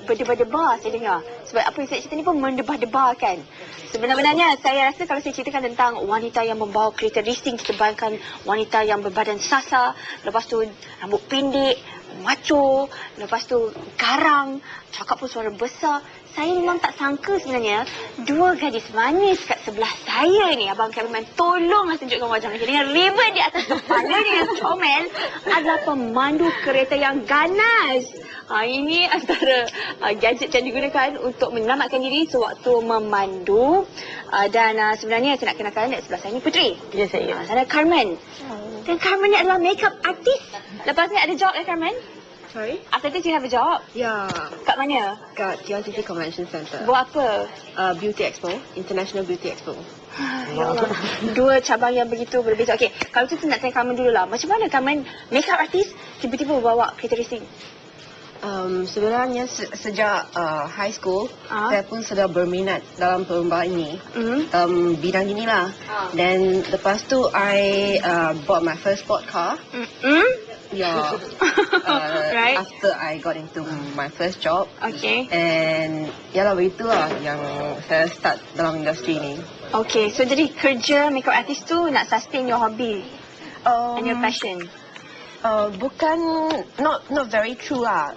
berdebar-debar saya dengar. Sebab apa yang saya cerita ni pun mendebar-debarkan. Sebenarnya saya rasa kalau saya ceritakan tentang wanita yang membawa kereta racing, kita bayangkan wanita yang berbadan sasar, lepas tu rambut pendek, macho, lepas tu garang, cakap pun suara besar. Saya memang tak sangka sebenarnya dua gadis manis kat sebelah saya ni, Abang Kameraman, tolonglah tunjukkan wajah mereka dengan ribbon di atas kepalanya yang comel, adalah pemandu kereta yang ganas. Ini antara gadget yang digunakan untuk menyelamatkan diri sewaktu memandu. Dan sebenarnya saya nak kenalkan sebelah saya ni Putri. Ya, saya. Sana Carmen. Dan Carmen ni adalah makeup artist. Lepas ni ada job Carmen? Sorry? After this you have a job? Yeah, Kat mana? kat TRCC Convention Centre. Buat apa? Beauty Expo, International Beauty Expo. Ya Allah. Dua cabang yang begitu berbeza. Okey, kalau tu nak tanya Carmen dulu lah. Macam mana Carmen, makeup artist, tiba-tiba bawa kereta racing? Sebenarnya sejak high school, saya pun sudah berminat dalam perlombaan ini. Bidang inilah. Dan lepas tu, I bought my first sport car. Yeah. Right. After I got into my first job. Okay. And yalah begitulah yang saya start dalam industri ni. Okay, so jadi kerja makeup artist tu nak sustain your hobby and your passion? Bukan, not very true lah.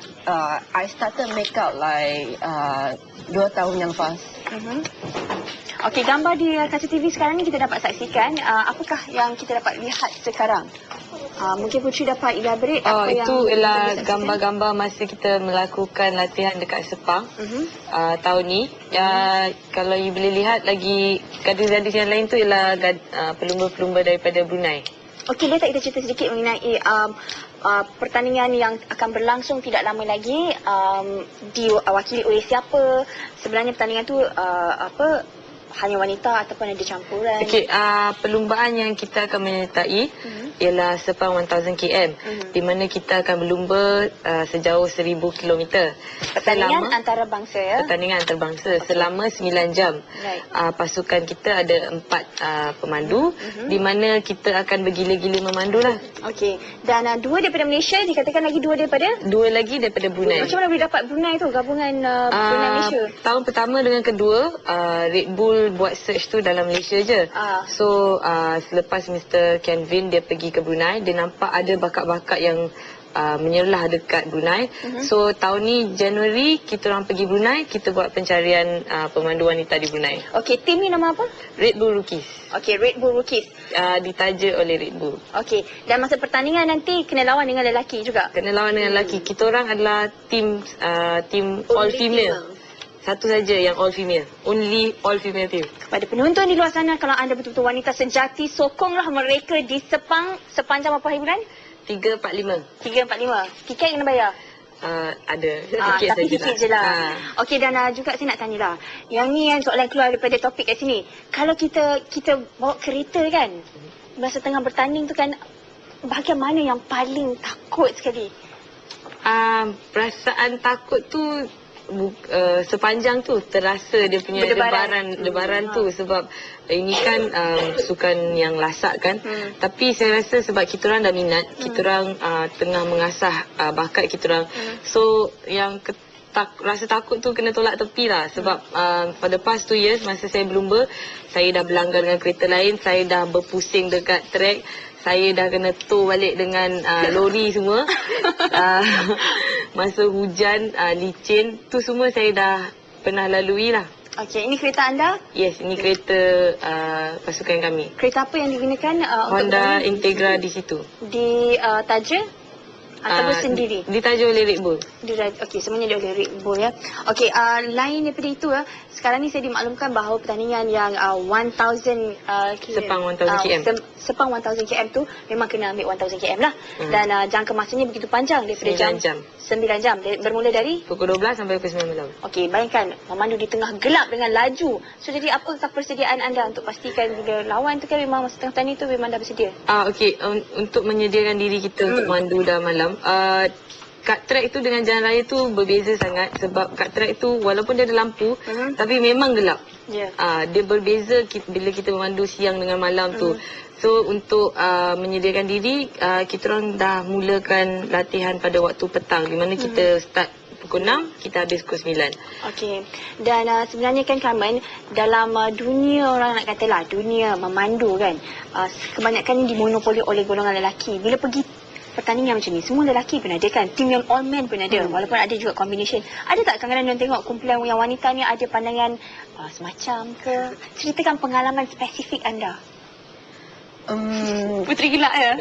I started makeup like 2 tahun yang lepas. Okey, gambar di kaca TV sekarang ni kita dapat saksikan. Apakah yang kita dapat lihat sekarang? Mungkin Putri dapat elaborate apa yang... Itu ialah gambar-gambar masa kita melakukan latihan dekat Sepang tahun ni. Kalau you boleh lihat lagi, gadis-gadis yang lain tu ialah pelumba-pelumba daripada Brunei. Okey, boleh tak kita cerita sedikit mengenai pertandingan yang akan berlangsung tidak lama lagi, diwakili oleh siapa? Sebenarnya pertandingan tu hanya wanita ataupun ada campuran? Okey, perlumbaan yang kita akan menyertai ialah Sepang 1000 km, di mana kita akan berlumba sejauh 1000 km. Pertandingan antarabangsa ya? Pertandingan antarabangsa selama 9 jam. Right. Pasukan kita ada 4 pemandu, di mana kita akan bergila-gila memandu lah. Okey, dan 2 daripada Malaysia, dikatakan lagi 2 daripada? 2 lagi daripada Brunei. Macam mana boleh dapat Brunei tu, gabungan Brunei Malaysia? Tahun pertama dengan kedua, Red Bull buat search tu dalam Malaysia je. So selepas Mr. Kenvin dia pergi ke Brunei, dia nampak ada bakat-bakat yang menyerlah dekat Brunei. So tahun ni Januari kita orang pergi Brunei, kita buat pencarian pemandu wanita di Brunei. Okey, tim ni nama apa? Red Bull Rookies. Okey, Red Bull Rookies. Ditaja oleh Red Bull. Okey, dan masa pertandingan nanti kena lawan dengan lelaki juga? Kena lawan dengan lelaki. Kita orang adalah tim all female. Satu saja yang all female. Only all female team. Kepada penonton di luar sana, kalau anda betul-betul wanita sejati, sokonglah mereka di Sepang sepanjang berapa hari bulan? 3-4-5. 3-4-5. Tiket kena bayar? Ada. Tapi sikit je lah. Okey, dan juga saya nak tanyalah. Yang ni kan soalan keluar daripada topik kat sini. Kalau kita bawa kereta kan, masa tengah bertanding tu kan, bahagian mana yang paling takut sekali? Perasaan takut tu sepanjang tu terasa dia punya debaran tu, sebab ini kan sukan yang lasak kan. Tapi saya rasa sebab kita orang dah minat, kita orang tengah mengasah bakat kita orang. So yang rasa takut tu kena tolak tepi lah. Sebab for the past 2 years masa saya berlumba, saya dah berlanggar dengan kereta lain, saya dah berpusing dekat track, saya dah kena tow balik dengan lori semua. Masa hujan, licin, tu semua saya dah pernah lalui lah. Okey, ini kereta anda? Yes, ini kereta pasukan kami. Kereta apa yang digunakan? Honda Integra di situ. Ditaja? Ataupun sendiri? Ditaja oleh Red Bull. Okey, semuanya dia oleh Red Bull ya. Okey, lain daripada itu sekarang ni saya dimaklumkan bahawa pertandingan yang 1000 km. Sepang 1000 km. Sepang 1000 km tu memang kena ambil 1000 km lah. Dan jangka masanya begitu panjang daripada 9 jam. 9 jam. Bermula dari? Pukul 12 sampai pukul 9 malam. Okey, bayangkan memandu di tengah gelap dengan laju. So jadi apakah persediaan anda untuk pastikan bila lawan tu kan memang masa tengah tanding tu memang dah bersedia? Okey, untuk menyediakan diri kita untuk mandu dah malam, kat track tu dengan jalan raya tu berbeza sangat. Sebab kat track tu walaupun dia ada lampu, tapi memang gelap. Dia berbeza bila kita memandu siang dengan malam tu. So untuk menyediakan diri, kita orang dah mulakan latihan pada waktu petang, di mana kita start pukul 6, kita habis pukul 9. Okey. Dan sebenarnya kan Carmen, dalam dunia orang nak katalah dunia memandu kan, kebanyakan dimonopoli oleh golongan lelaki. Bila pergi pertandingan macam ni, semua lelaki pun ada kan, tim yang all men pun ada, walaupun ada juga combination. Ada tak kadang-kadang yang tengok kumpulan yang wanita ni ada pandangan semacam ke? Ceritakan pengalaman spesifik anda. Puteri gelak ya?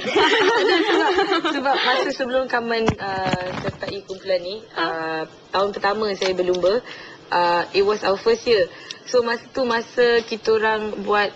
Sebab masa sebelum Carmen sertai kumpulan ni, tahun pertama saya berlumba, it was our first year. So masa kita orang buat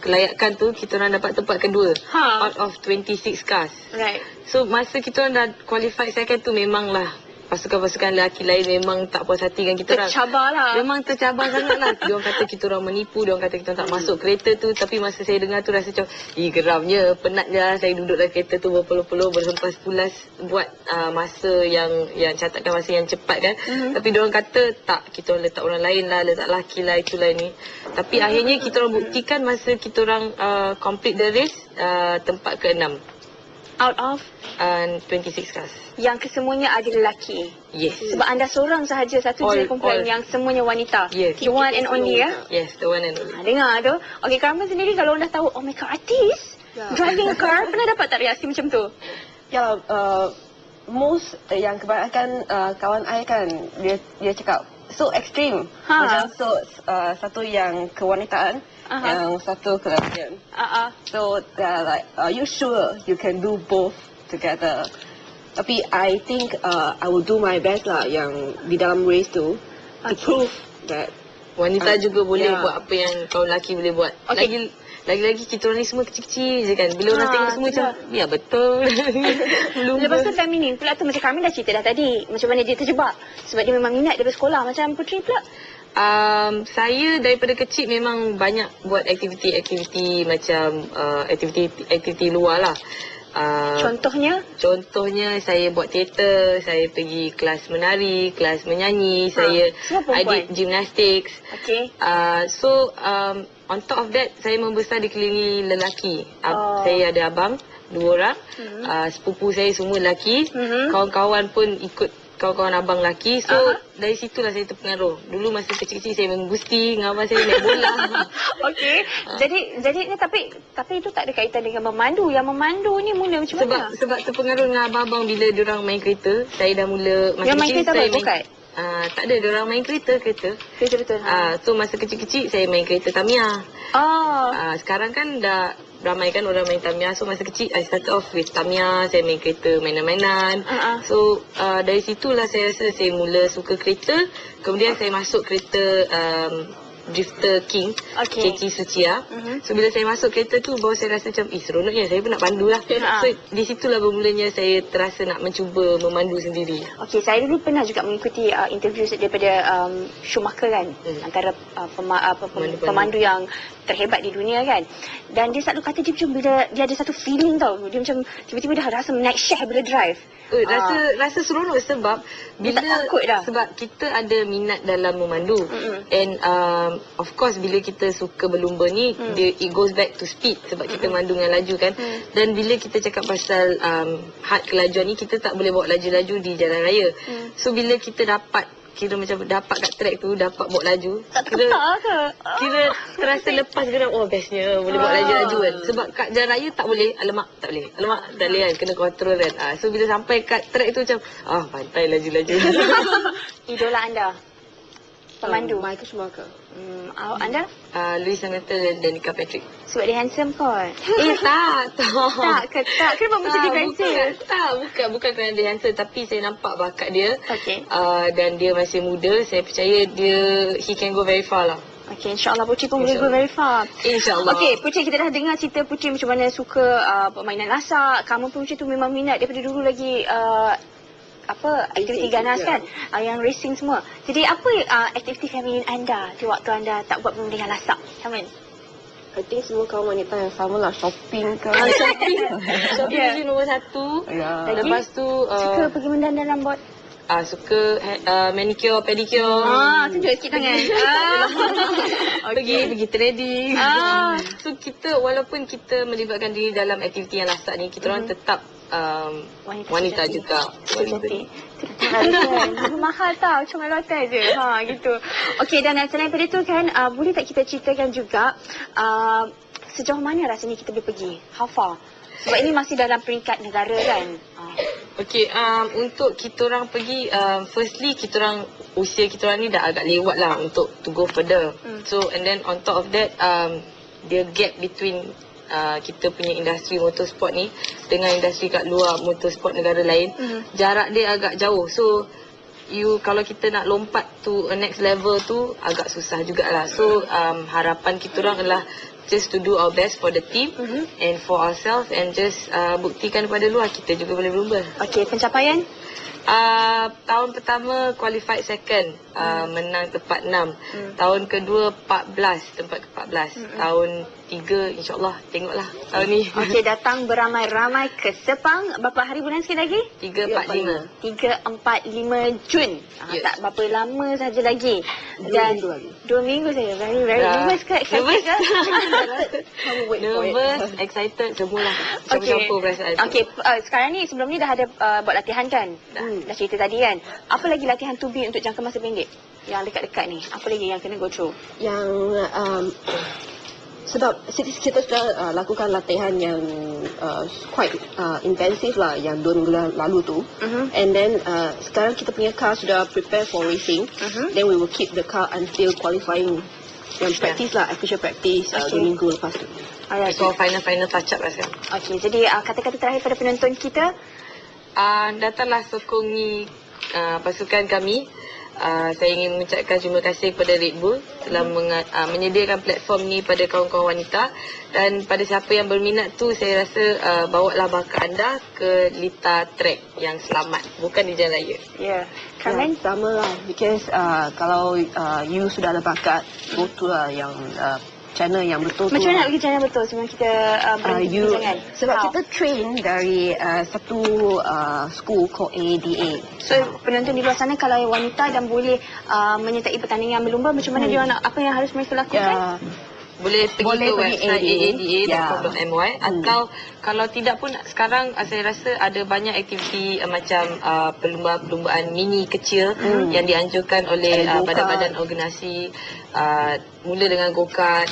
kelayakan tu, kita orang dapat tempat kedua out of 26 cars. Right. So masa kita orang dah qualify second tu, memanglah pasukan-pasukan lelaki lain memang tak puas hati dengan kita orang. Tercabar lah. Memang tercabar sangat lah. Diorang kata kita orang menipu, diorang kata kita orang tak masuk kereta tu. Tapi masa saya dengar tu rasa macam, geramnya, penatnya. Saya duduk dalam kereta tu berpeluh-peluh, berhempas pulas buat masa yang catatkan masa yang cepat kan. Tapi diorang kata tak, kita orang letak orang lain lah, letak lelaki lah, itulah ni. Tapi akhirnya kita orang buktikan masa kita orang complete the race, tempat ke-6 out of 26 cars. Yang kesemuanya ada lelaki. Yes. Sebab anda seorang sahaja satu je kumpulan yang semuanya wanita. Yes. The one and only ya. Yes, the one and only. Dengar tu. Okey, Carmen sendiri kalau anda tahu, oh my god, artis driving a car, pernah dapat tak reaksi macam tu? Ya, most yang kebanyakan kawan I kan, dia cakap so extreme. Macam satu yang kewanitaan, yang satu kelelakian. So they're like, are you sure you can do both together? Tapi I think I will do my best lah yang di dalam race tu to prove that wanita juga boleh buat apa yang kaum lelaki boleh buat. Lagi-lagi kita orang ni semua kecil-kecil je kan. Bila orang tengok semua macam, ya betul. Lepas tu feminin pula tu, macam Carmen dah cerita dah tadi, macam mana dia terjebak. Sebab dia memang minat daripada sekolah. Macam Puteri pula? Saya daripada kecil memang banyak buat aktiviti-aktiviti macam aktiviti luar lah. Contohnya saya buat teater, saya pergi kelas menari, kelas menyanyi, saya did gymnastics. On top of that, saya membesar dikelilingi lelaki. Saya ada abang 2 orang, sepupu saya semua lelaki, kawan-kawan pun ikut kawan-kawan abang lelaki. So dari situlah saya terpengaruh. Dulu masa kecil-kecil saya main gusti, dengan abang saya main bola. Okey. Jadi ni tapi itu tak ada kaitan dengan memandu. Yang memandu ni mula macam mana? Sebab terpengaruh dengan abang-abang bila diorang main kereta. Saya dah mula masa yang kecil saya main. Tak ada, diorang main kereta. Kereta betul. So masa kecil-kecil saya main kereta Tamiya. Sekarang kan dah ramai kan orang main Tamiya. So masa kecil I started off with Tamiya. Saya main kereta mainan-mainan. So dari situlah saya rasa saya mula suka kereta. Kemudian saya masuk kereta Drifter King, Keci Sucia. So bila saya masuk kereta tu, baru saya rasa macam, seronoknya, saya pun nak pandu lah. So di situlah bermulanya saya terasa nak mencuba memandu sendiri. Okey, saya dulu pernah juga mengikuti interview daripada Schumacher kan, antara pemandu yang terhebat di dunia kan. Dan dia selalu kata dia macam bila dia ada satu feeling tau, dia macam tiba-tiba dah rasa naik share bila drive. Rasa seronok sebab bila sebab kita ada minat dalam memandu. And of course bila kita suka berlumba ni, it goes back to speed sebab kita mandu dengan laju kan. Dan bila kita cakap pasal had kelajuan ni, kita tak boleh bawa laju-laju di jalan raya. So bila kita kira macam dapat kat track tu, dapat bawa laju, kira terasa lepas geram, bestnya boleh bawa laju-laju kan. Sebab kat jalan raya tak boleh, alamak tak boleh kan, kena kontrol kan. So bila sampai kat track tu macam, pantai laju-laju. Idola anda? Pemandu? Michael Schumacher. Anda? Lewis Hamilton dan Danica Patrick. Sebab dia handsome kot? Tak. Kenapa mesti differentiate? Bukan kerana dia handsome, tapi saya nampak bakat dia. Dan dia masih muda, saya percaya he can go very far lah. Okey, insyaAllah Puteri pun boleh go very far. InsyaAllah. Okey, Puteri, kita dah dengar cerita Puteri macam mana suka permainan lasak. Kamu pun macam tu memang minat daripada dulu lagi aktiviti ganas kan, yang racing semua. Jadi apa aktiviti feminin anda di waktu anda tak buat benda dengan lasak? Carmen? I think semua kaum wanita yang sama lah, shopping ke. Shopping mesti nombor 1. Lepas tu suka pergi mendandan rambut. Suka manicure, pedicure. Tunjuk sikit tangan. Pergi trading. So kita, walaupun kita melibatkan diri dalam aktiviti yang lasak ni, kita orang tetap wanita juga. Sejati. Lebih mahal tau, cuma hotel je. Gitu. Okey, dan selain daripada itu kan, boleh tak kita ceritakan juga sejauh mana rasanya kita boleh pergi? How far? Sebab ini masih dalam peringkat negara kan. Okey, untuk kita orang pergi, firstly kita orang, usia kita orang ni dah agak lewat lah untuk to go further. So and then on top of that, the gap between kita punya industri motorsport ni dengan industri kat luar motorsport negara lain, jarak dia agak jauh. So kalau kita nak lompat to a next level tu agak susah jugalah. So harapan kita orang adalah just to do our best for the team and for ourselves, and just buktikan kepada luar kita juga boleh berlumba. Okey, pencapaian? Tahun pertama qualified second, menang tempat 6. Tahun kedua 14, tempat ke-14. Tahun 3 insyaAllah tengoklah tahun ni. Okey, datang beramai-ramai ke Sepang. Berapa hari bulan sikit lagi? 3, 4, 5. 3, 4, 5 Jun. Yes. Tak berapa lama saja lagi. Dan 2 minggu saja. Very nervous ke? Nervous. Nervous. Nervous, excited, semualah. Campur-campur perasaan. Okey, sekarang ni sebelum ni dah ada buat latihan kan? Dah cerita tadi kan. Apa lagi latihan to be untuk jangka masa pendek? Yang dekat-dekat ni. Apa lagi yang kena go through? Yang sebab kita sudah lakukan latihan yang quite intensif lah yang 2 minggu lalu tu. And then sekarang kita punya car sudah prepare for racing. Then we will keep the car until qualifying. Yang practice lah, official practice 2 minggu lepas tu. Alright. So final touch up lah sekarang. Okey, jadi kata-kata terakhir pada penonton kita. Datanglah sokongi pasukan kami. Saya ingin mengucapkan terima kasih kepada Red Bull telah menyediakan platform ni pada kawan-kawan wanita, dan pada siapa yang berminat tu saya rasa bawalah bakat anda ke Lita Track yang selamat, bukan di Jalan Raya. Ya, Carmen? Sama lah, because kalau you sudah ada bakat, go to yang channel yang betul. Macam mana nak pergi channel betul sebelum kita berhenti perbincangan? Sebab kita train dari satu school called ADA. So penonton di luar sana kalau wanita dan boleh menyertai pertandingan berlumba, macam mana dia nak, apa yang harus mereka lakukan? Boleh pergi ke website aada.com.my atau kalau tidak pun sekarang saya rasa ada banyak aktiviti macam perlumbaan mini kecil yang dianjurkan oleh badan-badan organisasi, mula dengan go-kart.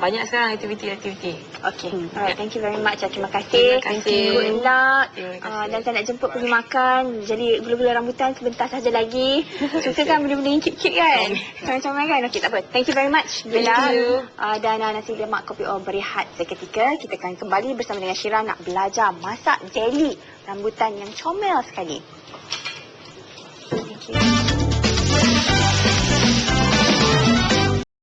Banyak sekarang aktiviti-aktiviti. Okey. Alright, thank you very much. Terima kasih. Terima kasih. Good luck. Terima kasih. Dan saya nak jemput pergi makan. Jadi gula-gula rambutan sebentar saja lagi. Suka kan benda-benda yang cute-cute kan? Comel-comel kan? Okey, tak apa. Thank you very much. Thank you. Dan nasi lemak kopi O berehat seketika. Kita akan kembali bersama dengan Syira nak belajar masak jelly rambutan yang comel sekali. Thank you.